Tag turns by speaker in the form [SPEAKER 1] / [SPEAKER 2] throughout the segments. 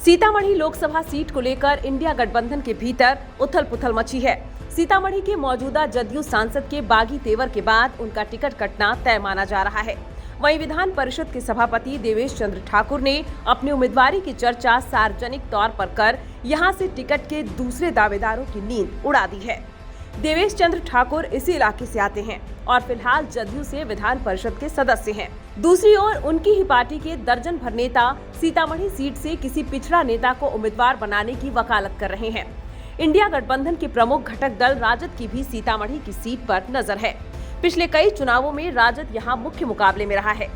[SPEAKER 1] Sitamarhi Lok Sabha seat को लेकर India गठबंधन के भीतर उथल-पुथल मची है। सीतामढ़ी के मौजूदा जदयू सांसद के बागी तेवर के बाद उनका टिकट कटना तय माना जा रहा है। वहीं विधान परिषद के सभापति देवेश चंद्र ठाकुर ने अपनी उम्मीदवारी की चर्चा सार्वजनिक तौर पर कर यहां से टिकट के दूसरे दावेदारों की नींद उड़ा दी है। देवेश चंद्र ठाकुर इसी इलाके से आते हैं और फिलहाल जदयू से विधान परिषद के सदस्य हैं। दूसरी ओर उनकी ही पार्टी के दर्जन भर नेता सीतामढ़ी सीट से किसी पिछड़ा नेता को उम्मीदवार बनाने की वकालत कर रहे हैं। इंडिया गठबंधन के प्रमुख घटक दल राजद की भी सीतामढ़ी की सीट पर नजर है। पिछले कई चुनावों में राजद यहां मुख्य मुकाबले में रहा है।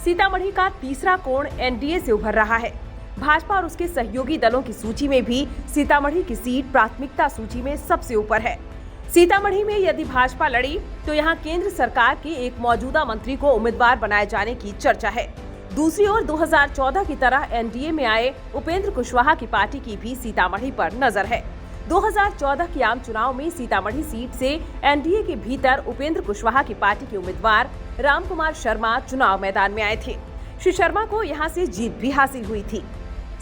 [SPEAKER 1] सीतामढ़ी का तीसरा कोण एनडीए से उभर रहा है। भाजपा और उसके सहयोगी दलों की सूची में भी सीतामढ़ी की सीट प्राथमिकता सूची में सबसे ऊपर है। सीतामढ़ी में यदि भाजपा लड़ी तो यहां केंद्र सरकार के एक मौजूदा मंत्री को उम्मीदवार बनाए जाने की चर्चा है। दूसरी ओर 2014 की तरह एनडीए में आए उपेंद्र कुशवाहा की पार्टी की भी सीतामढ़ी पर नजर है। 2014 के आम चुनाव में सीतामढ़ी सीट से एनडीए के भीतर उपेंद्र कुशवाहा की पार्टी के उम्मीदवार रामकुमार शर्मा चुनाव मैदान में आए थे। श्री शर्मा को यहां से जीत भी हासिल हुई थी।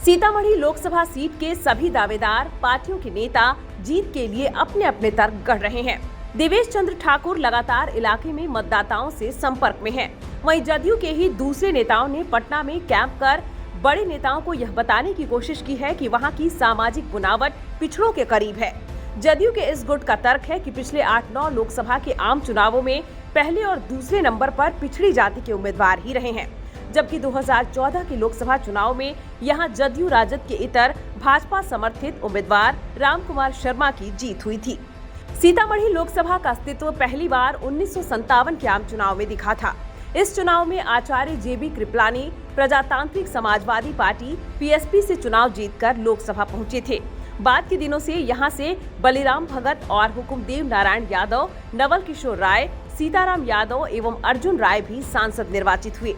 [SPEAKER 1] सीतामढ़ी लोकसभा सीट के सभी दावेदार पार्टियों के नेता जीत के लिए अपने अपने तर्क गढ़ रहे हैं। देवेश चंद्र ठाकुर लगातार इलाके में मतदाताओं से संपर्क में हैं। वहीं जदयू के ही दूसरे नेताओं ने पटना में कैंप कर बड़े नेताओं को यह बताने की कोशिश की है कि वहां की सामाजिक बुनावट पिछड़ों के करीब है। जदयू के इस गुट का तर्क है कि पिछले 8-9 लोकसभा के आम चुनावों में पहले और दूसरे नंबर पर पिछड़ी जाति के उम्मीदवार ही रहे हैं, जबकि 2014 के लोकसभा चुनाव में यहां जदयू राजद के इतर भाजपा समर्थित उम्मीदवार रामकुमार शर्मा की जीत हुई थी। सीतामढ़ी लोकसभा का अस्तित्व पहली बार 1957 के आम चुनाव में दिखा था। इस चुनाव में आचार्य जेबी कृपलानी प्रजातांत्रिक समाजवादी पार्टी पीएसपी से चुनाव जीतकर लोकसभा पहुंचे थे। बाद के दिनों से यहां से बलिराम भगत और हुकुमदेव नारायण यादव, नवल किशोर राय, सीताराम यादव एवं अर्जुन राय भी सांसद निर्वाचित हुए।